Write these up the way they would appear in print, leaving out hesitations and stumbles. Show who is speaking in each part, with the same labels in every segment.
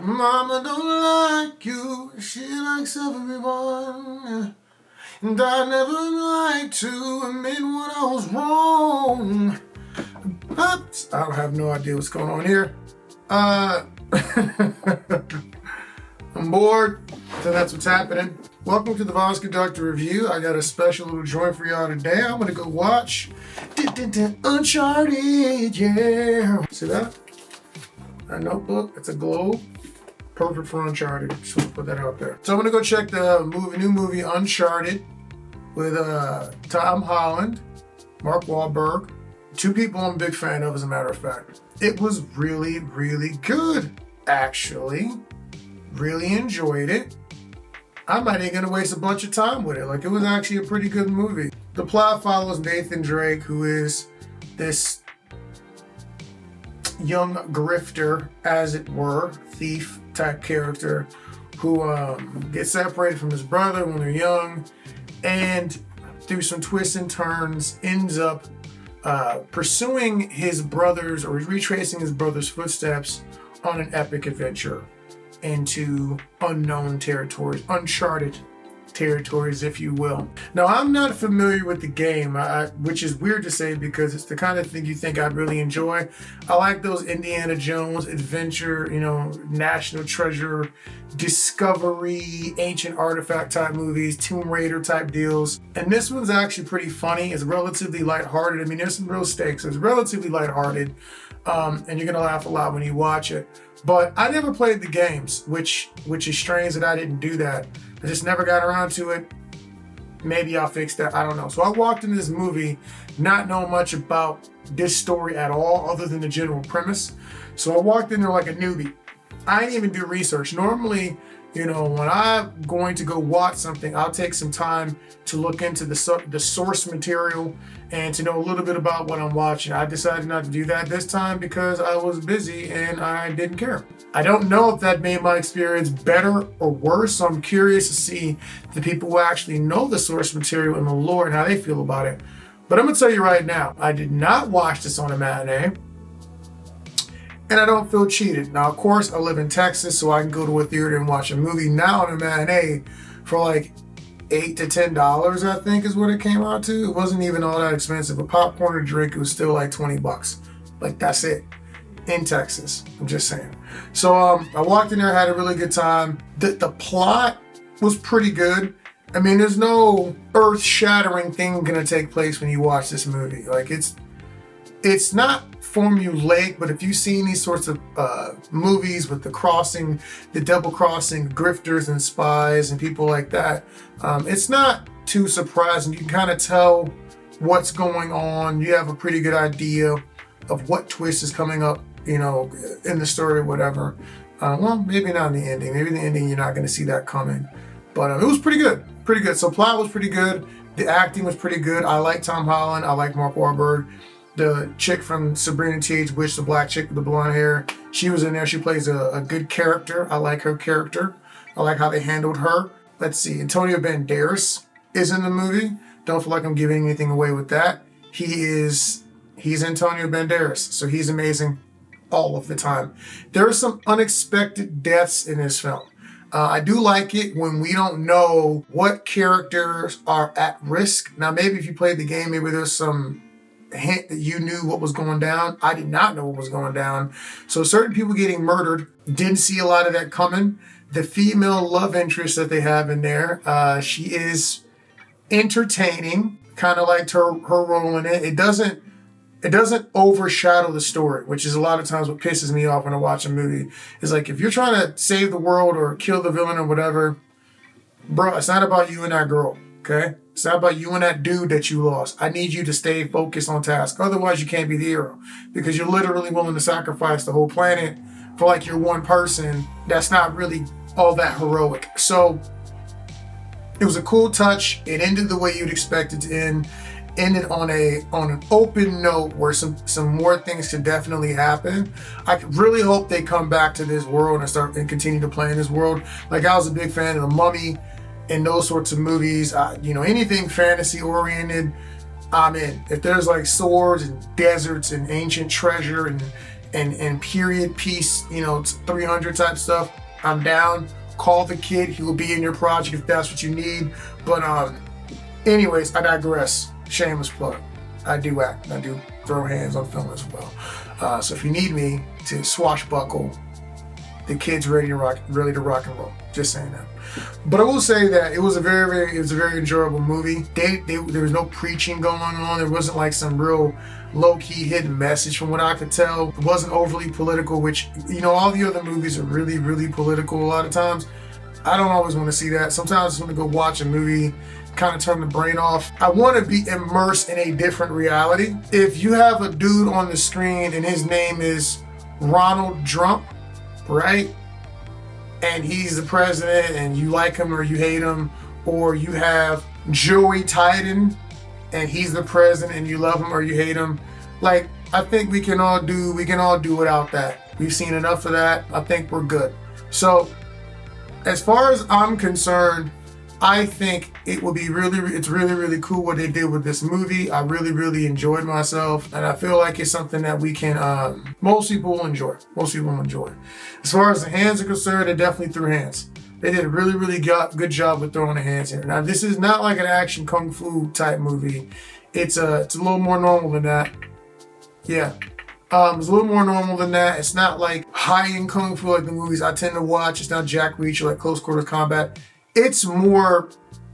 Speaker 1: Mama don't like you, she likes everyone. And I never liked to admit when I was wrong. But I have no idea what's going on here. I'm bored, so that's what's happening. Welcome to the Voss Conductor Review. I got a special little joint for y'all today. I'm gonna go watch Uncharted, yeah. See that? A notebook, it's a globe. Perfect for Uncharted, just want to put that out there. So I'm gonna go check the new movie Uncharted with Tom Holland, Mark Wahlberg, two people I'm a big fan of, as a matter of fact. It was really, really good, actually. Really enjoyed it. I'm not even gonna waste a bunch of time with it. Like, it was actually a pretty good movie. The plot follows Nathan Drake, who is this young grifter, as it were, thief type character, who gets separated from his brother when they're young, and through some twists and turns ends up pursuing his brother's, or retracing his brother's footsteps on an epic adventure into unknown territories, uncharted territories, if you will. Now, I'm not familiar with the game, which is weird to say because it's the kind of thing you think I'd really enjoy. I like those Indiana Jones adventure, National Treasure, Discovery, ancient artifact type movies, Tomb Raider type deals. And this one's actually pretty funny. It's relatively lighthearted. I mean, there's some real stakes. It's relatively lighthearted, and you're gonna laugh a lot when you watch it. But I never played the games, which is strange that I didn't do that. I just never got around to it. Maybe I'll fix that. I don't know. So I walked into this movie not knowing much about this story at all, other than the general premise. So I walked in there like a newbie. I didn't even do research. Normally, when I'm going to go watch something, I'll take some time to look into the source material and to know a little bit about what I'm watching. I decided not to do that this time because I was busy and I didn't care. I don't know if that made my experience better or worse, so I'm curious to see the people who actually know the source material and the lore and how they feel about it. But I'm gonna tell you right now, I did not watch this on a matinee, and I don't feel cheated. Now, of course, I live in Texas, so I can go to a theater and watch a movie now on a matinee for like $8 to $10, I think is what it came out to. It wasn't even all that expensive. A popcorn or drink, it was still like $20. Like, that's it. In Texas, I'm just saying. So I walked in there, had a really good time. The plot was pretty good. I mean, there's no earth-shattering thing gonna take place when you watch this movie. Like, it's not formulaic, but if you've seen these sorts of movies with the double crossing, grifters and spies and people like that, it's not too surprising. You can kind of tell what's going on. You have a pretty good idea of what twist is coming up, in the story or whatever. Well, maybe not in the ending. Maybe in the ending you're not going to see that coming. But it was pretty good. Pretty good. So plot was pretty good. The acting was pretty good. I like Tom Holland. I like Mark Wahlberg. The chick from Sabrina Teenage Witch, the black chick with the blonde hair, she was in there. She plays a good character. I like her character. I like how they handled her. Let's see. Antonio Banderas is in the movie. Don't feel like I'm giving anything away with that. He's Antonio Banderas, so he's amazing all of the time. There are some unexpected deaths in this film. I do like it when we don't know what characters are at risk. Now, maybe if you played the game, maybe there's some hint that you knew what was going down. I did not know what was going down. So certain people getting murdered, didn't see a lot of that coming. The female love interest that they have in there, she is entertaining, kind of liked her role in it. It doesn't overshadow the story, which is a lot of times what pisses me off when I watch a movie. Is like, if you're trying to save the world or kill the villain or whatever, bro, it's not about you and that girl, okay? It's not about you and that dude that you lost. I need you to stay focused on task. Otherwise, you can't be the hero, because you're literally willing to sacrifice the whole planet for like your one person. That's not really all that heroic. So it was a cool touch. It ended the way you'd expect it to end. Ended on an open note where some more things could definitely happen. I really hope they come back to this world and continue to play in this world. Like, I was a big fan of The Mummy and those sorts of movies. Anything fantasy oriented, I'm in. If there's like swords and deserts and ancient treasure and and period piece, 300 type stuff, I'm down. Call the kid. He will be in your project if that's what you need. But anyways, I digress. Shameless plug. I do act. I do throw hands on film as well. So if you need me to swashbuckle, the kid's ready to rock and roll. Just saying that. But I will say that it was a very enjoyable movie. There was no preaching going on. There wasn't like some real low-key hidden message from what I could tell. It wasn't overly political, which, all the other movies are really political a lot of times. I don't always want to see that. Sometimes I just want to go watch a movie, kind of turn the brain off. I want to be immersed in a different reality. If you have a dude on the screen and his name is Ronald Trump, right? And he's the president and you like him or you hate him, or you have Joey Titan and he's the president and you love him or you hate him. Like, I think we can all do without that. We've seen enough of that. I think we're good. So as far as I'm concerned, I think it's really cool what they did with this movie. I really enjoyed myself, and I feel like it's something that we can, most people will enjoy. As far as the hands are concerned, they definitely threw hands. They did a really good job with throwing the hands here. Now, this is not like an action kung fu type movie. It's a little more normal than that. Yeah. It's a little more normal than that. It's not like high-end kung fu like the movies I tend to watch. It's not Jack Reacher, like Close Quarters Combat. It's more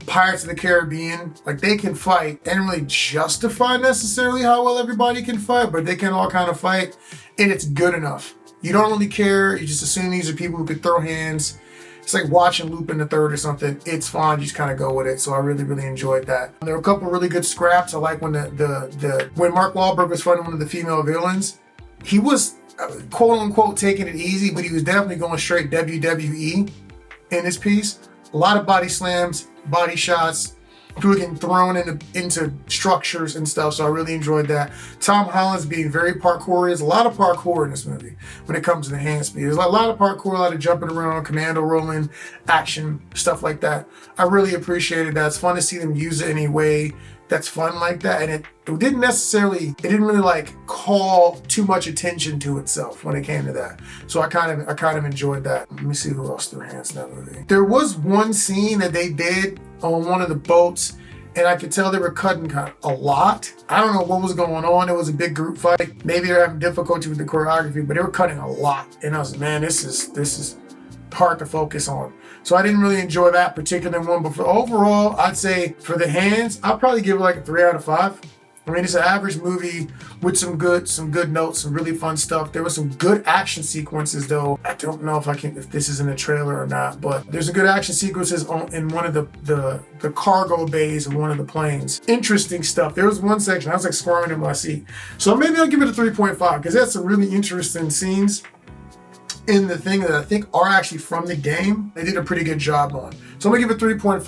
Speaker 1: Pirates of the Caribbean. Like, they can fight. They don't really justify necessarily how well everybody can fight, but they can all kind of fight, and it's good enough. You don't really care. You just assume these are people who could throw hands. It's like watching Lupin the Third or something. It's fun. You just kind of go with it. So I really enjoyed that. There were a couple really good scraps. I like when when Mark Wahlberg was fighting one of the female villains. He was quote unquote taking it easy, but he was definitely going straight WWE in this piece. A lot of body slams, body shots, people getting thrown into structures and stuff, so I really enjoyed that. Tom Holland's being very parkour. There's a lot of parkour in this movie when it comes to the hand speed. There's a lot of parkour, a lot of jumping around, commando rolling, action, stuff like that. I really appreciated that. It's fun to see them use it in a way that's fun like that, and it didn't really like call too much attention to itself when it came to that. So I kind of enjoyed that. Let me see who else threw hands in that movie. There was one scene that they did on one of the boats, and I could tell they were cutting a lot. I don't know what was going on. It was a big group fight. Maybe they're having difficulty with the choreography, but they were cutting a lot. And I was like, man, this is hard to focus on. So I didn't really enjoy that particular one. But for overall, I'd say for the hands, I'll probably give it like a 3 out of 5. I mean, it's an average movie with some good notes, some really fun stuff. There were some good action sequences, though. I don't know if this is in the trailer or not, but there's some good action sequences in one of the cargo bays of one of the planes. Interesting stuff. There was one section I was like squirming in my seat. So maybe I'll give it a 3.5 because that's some really interesting scenes in the thing that I think are actually from the game. They did a pretty good job on. So I'm gonna give it 3.5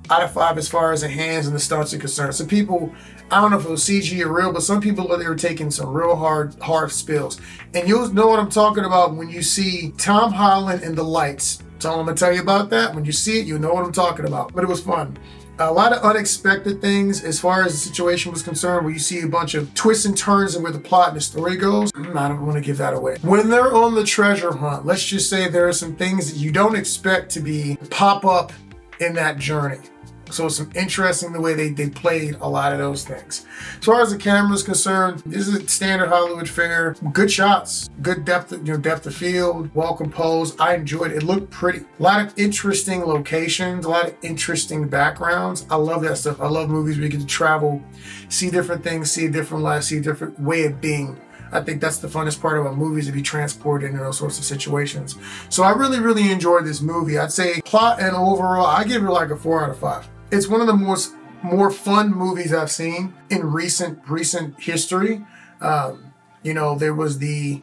Speaker 1: out of 5 as far as the hands and the stunts are concerned. Some people, I don't know if it was CG or real, but some people they were taking some real hard spills. And you'll know what I'm talking about when you see Tom Holland and the lights. So I'm gonna tell you about that. When you see it, you'll know what I'm talking about. But it was fun. A lot of unexpected things as far as the situation was concerned, where you see a bunch of twists and turns in where the plot and the story goes. I don't want to give that away. When they're on the treasure hunt, let's just say there are some things that you don't expect to pop up in that journey. So it's interesting the way they played a lot of those things. As far as the camera is concerned, this is a standard Hollywood fare. Good shots, good depth of field, well composed. I enjoyed it. It looked pretty. A lot of interesting locations, a lot of interesting backgrounds. I love that stuff. I love movies where you get to travel, see different things, see a different life, see a different way of being. I think that's the funnest part about movies, to be transported into those sorts of situations. So I really enjoyed this movie. I'd say plot and overall, I give it like a 4 out of 5. It's one of the more fun movies I've seen in recent history. There was the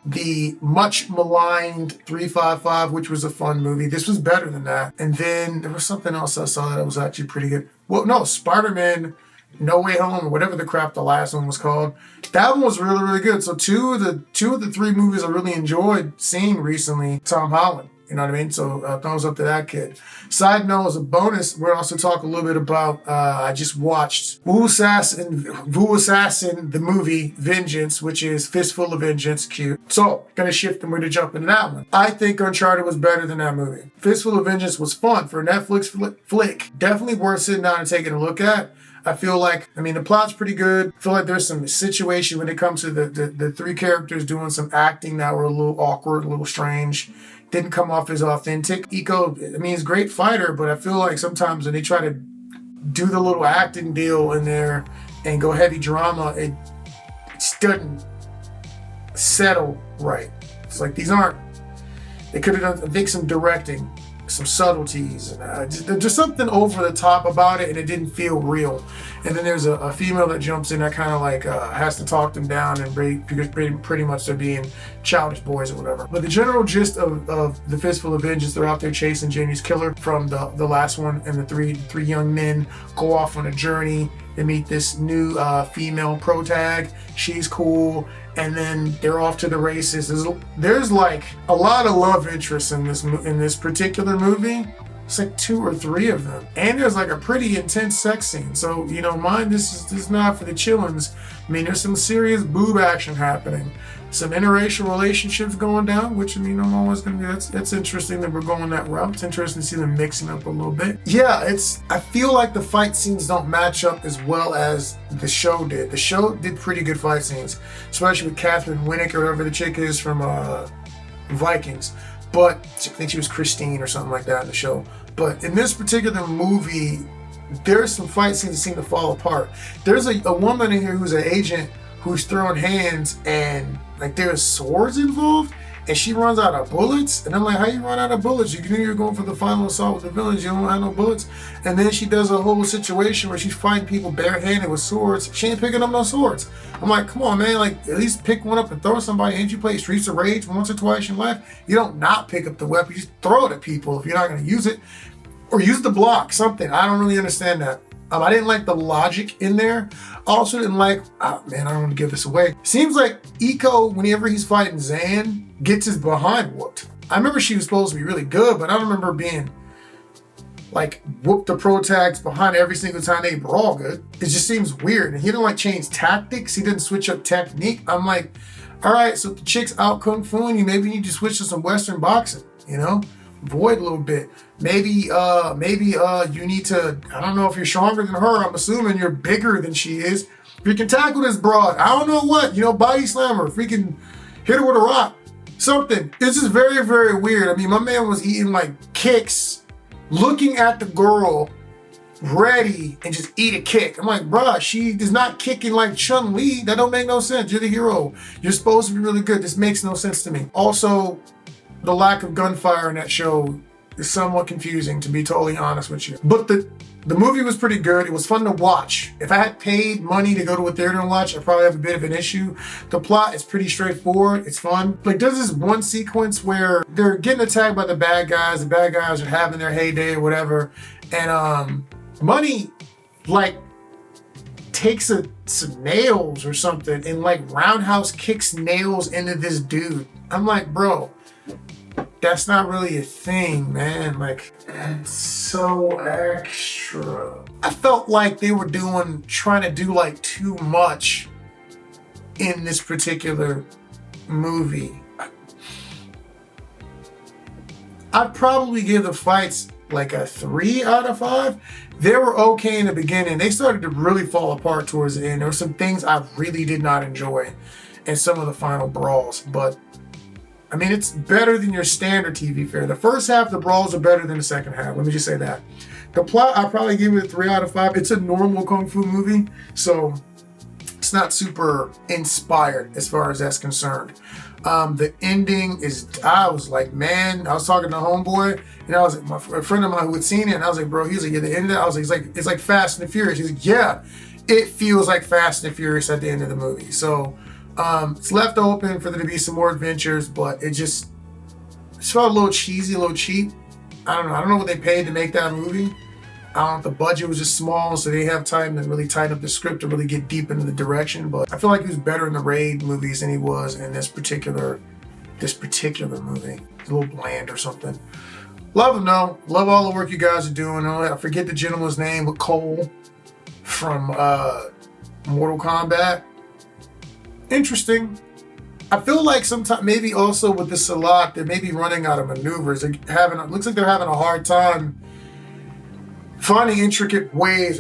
Speaker 1: much maligned 355, which was a fun movie. This was better than that. And then there was something else I saw that was actually pretty good. Well, no, Spider-Man No Way Home, or whatever the crap the last one was called. That one was really good. So two of the 3 movies I really enjoyed seeing recently, Tom Holland. You know what I mean? So thumbs up to that kid. Side note, as a bonus, we're also talk a little bit about, I just watched Wu Assassin, the movie Vengeance, which is Fistful of Vengeance, cute. So, gonna shift and we're gonna jump into that one. I think Uncharted was better than that movie. Fistful of Vengeance was fun for a Netflix flick. Definitely worth sitting down and taking a look at. I feel like, the plot's pretty good. I feel like there's some situation when it comes to the three characters doing some acting that were a little awkward, a little strange. Didn't come off as authentic. Iko, he's a great fighter, but I feel like sometimes when they try to do the little acting deal in there and go heavy drama, it just doesn't settle right. It's like they could have done, I think, some directing, some subtleties, and just something over the top about it, and it didn't feel real. And then there's a female that jumps in that kind of like has to talk them down, and pretty much they're being childish boys or whatever. But the general gist of the Fistful of Vengeance, they're out there chasing Jamie's killer from the last one, and the three young men go off on a journey. They meet this new female protag. She's cool. And then they're off to the races. There's like a lot of love interests in this particular movie. It's like 2 or 3 of them, and there's like a pretty intense sex scene. So this is not for the chillins. There's some serious boob action happening, some interracial relationships going down, which I'm always gonna be. That's interesting that we're going that route. It's interesting to see them mixing up a little bit. Yeah, I feel like the fight scenes don't match up as well as the show did. The show did pretty good fight scenes, especially with Catherine Winnick or whatever the chick is from Vikings. But I think she was Christine or something like that in the show. But in this particular movie, there's some fight scenes that seem to fall apart. There's a woman in here who's an agent who's throwing hands, and like there's swords involved, and she runs out of bullets. And I'm like, how you run out of bullets? You knew you were going for the final assault with the villains. You don't have no bullets. And then she does a whole situation where she's fighting people barehanded with swords. She ain't picking up no swords. I'm like, come on, man. Like, at least pick one up and throw somebody. Ain't you play Streets of Rage once or twice in your life? You don't not pick up the weapon. You just throw it at people if you're not going to use it. Or use the block, something. I don't really understand that. I didn't like the logic in there. I also didn't like, I don't want to give this away. Seems like Iko, whenever he's fighting Zan, gets his behind whooped. I remember she was supposed to be really good, but I don't remember being like whooped the protags behind every single time they brawl good. It just seems weird. And he didn't like change tactics. He didn't switch up technique. I'm like, all right, so if the chick's out kung fuing you, maybe you need to switch to some Western boxing, Void a little bit. Maybe you need to, I don't know if you're stronger than her. I'm assuming you're bigger than she is. Freaking tackle this broad. I don't know what, body slam her, freaking hit her with a rock. Something. It's just very, very weird. My man was eating like kicks, looking at the girl, ready, and just eat a kick. I'm like, bruh, she is not kicking like Chun-Li. That don't make no sense. You're the hero. You're supposed to be really good. This makes no sense to me. Also, the lack of gunfire in that show is somewhat confusing, to be totally honest with you. But the movie was pretty good. It was fun to watch. If I had paid money to go to a theater and watch, I'd probably have a bit of an issue. The plot is pretty straightforward. It's fun. Like, there's this one sequence where they're getting attacked by the bad guys. The bad guys are having their heyday or whatever. And Money, like, takes some nails or something and, like, roundhouse kicks nails into this dude. I'm like, bro, that's not really a thing, man. Like, it's so extra. I felt like they were trying to do like too much in this particular movie. I'd probably give the fights like a 3 out of 5. They were okay in the beginning. They started to really fall apart towards the end. There were some things I really did not enjoy in some of the final brawls, but it's better than your standard TV fare. The first half, the brawls are better than the second half. Let me just say that. The plot, I'll probably give it a 3 out of 5. It's a normal Kung Fu movie, so it's not super inspired as far as that's concerned. The ending is, I was like, man, I was talking to homeboy, and I was like, a friend of mine who had seen it, and I was like, bro, he's like, yeah, the end of it, I was like, it's like Fast and the Furious. He's like, yeah, it feels like Fast and the Furious at the end of the movie. So, it's left open for there to be some more adventures, but it felt a little cheesy, a little cheap. I don't know what they paid to make that movie. I don't know if the budget was just small, so they have time to really tighten up the script to really get deep into the direction. But I feel like he was better in the Raid movies than he was in this particular this particular movie. It's a little bland or something. Love them though. Love all the work you guys are doing. I forget the gentleman's name, but Cole from Mortal Kombat. Interesting. I feel like sometimes maybe also with the Salak, they may be running out of maneuvers. Looks like they're having a hard time finding interesting ways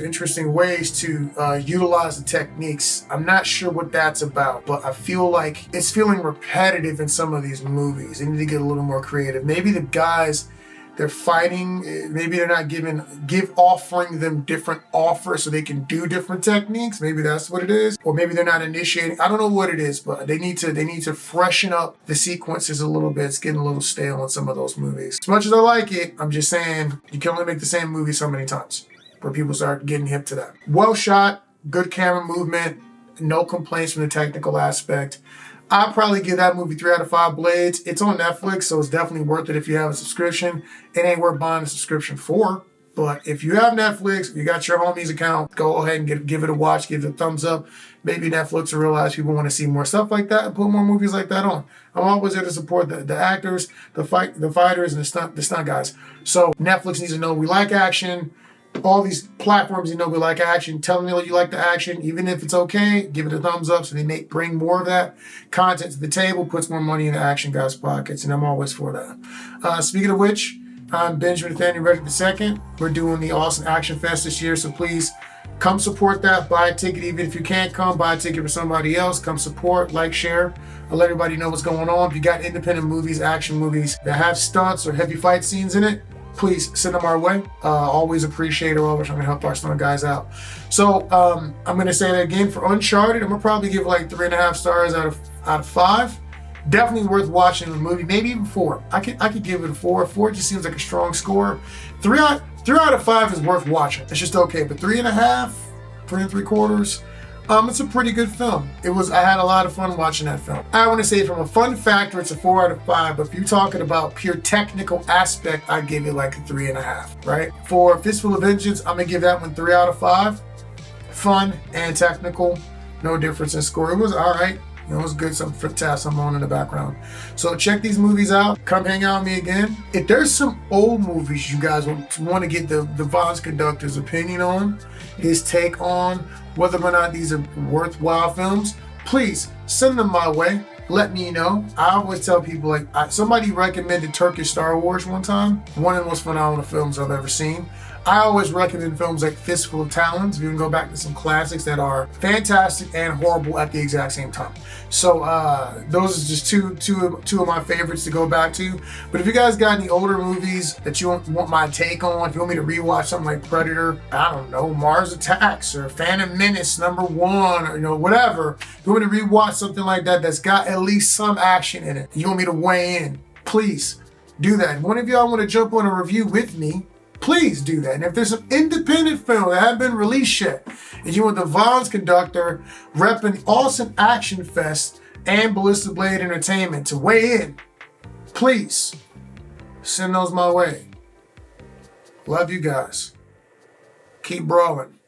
Speaker 1: to utilize the techniques. I'm not sure what that's about, but I feel like it's feeling repetitive in some of these movies. They need to get a little more creative. Maybe the guys they're fighting, maybe they're not offering them different offers so they can do different techniques. Maybe that's what it is. Or maybe they're not initiating. I don't know what it is, but they need to freshen up the sequences a little bit. It's getting a little stale in some of those movies. As much as I like it, I'm just saying you can only make the same movie so many times where people start getting hip to that. Well shot, good camera movement, no complaints from the technical aspect. I'll probably give that movie 3 out of 5 blades. It's on Netflix, so it's definitely worth it if you have a subscription. It ain't worth buying a subscription for. But if you have Netflix, you got your homie's account, go ahead and give it a watch, give it a thumbs up. Maybe Netflix will realize people want to see more stuff like that and put more movies like that on. I'm always there to support the actors, the fighters, and the stunt guys. So Netflix needs to know we like action. All these platforms, we like action. Tell them you like the action. Even if it's okay, give it a thumbs up so they bring more of that content to the table, puts more money in the action guys' pockets, and I'm always for that. Speaking of which, I'm Benjamin Nathaniel Reddick II. We're doing the Austin Action Fest this year, so please come support that. Buy a ticket. Even if you can't come, buy a ticket for somebody else. Come support, like, share. I'll let everybody know what's going on. If you got independent movies, action movies that have stunts or heavy fight scenes in it, please send them our way. Always appreciate it. We're always trying to help our stunt guys out. So I'm going to say that again for Uncharted. I'm going to probably give like 3.5 stars out of 5. Definitely worth watching the movie. Maybe even 4. I could give it a 4. 4 just seems like a strong score. 3 out of 5 is worth watching. It's just okay. But 3.5, 3 3/4. It's a pretty good film. I had a lot of fun watching that film. I want to say from a fun factor, it's a 4 out of 5, but if you're talking about pure technical aspect, I give it like a 3.5, right? For Fistful of Vengeance, I'm gonna give that one 3 out of 5. Fun and technical, no difference in score. It was all right. It was good, some on in the background. So check these movies out. Come hang out with me again. If there's some old movies you guys want to get the Vons Conductor's opinion on, his take on whether or not these are worthwhile films, please send them my way. Let me know. I always tell people, somebody recommended Turkish Star Wars one time. One of the most phenomenal films I've ever seen. I always recommend films like Fistful of Talons. We can go back to some classics that are fantastic and horrible at the exact same time. So those are just two of my favorites to go back to. But if you guys got any older movies that you want my take on, if you want me to rewatch something like Predator, I don't know, Mars Attacks or Phantom Menace #1, or whatever. If you want me to rewatch something like that that's got at least some action in it, you want me to weigh in, please do that. If one of y'all want to jump on a review with me, please do that. And if there's some independent film that haven't been released yet, and you want the Vons Conductor repping Austin Action Fest and Ballista Blade Entertainment to weigh in, please send those my way. Love you guys. Keep brawling.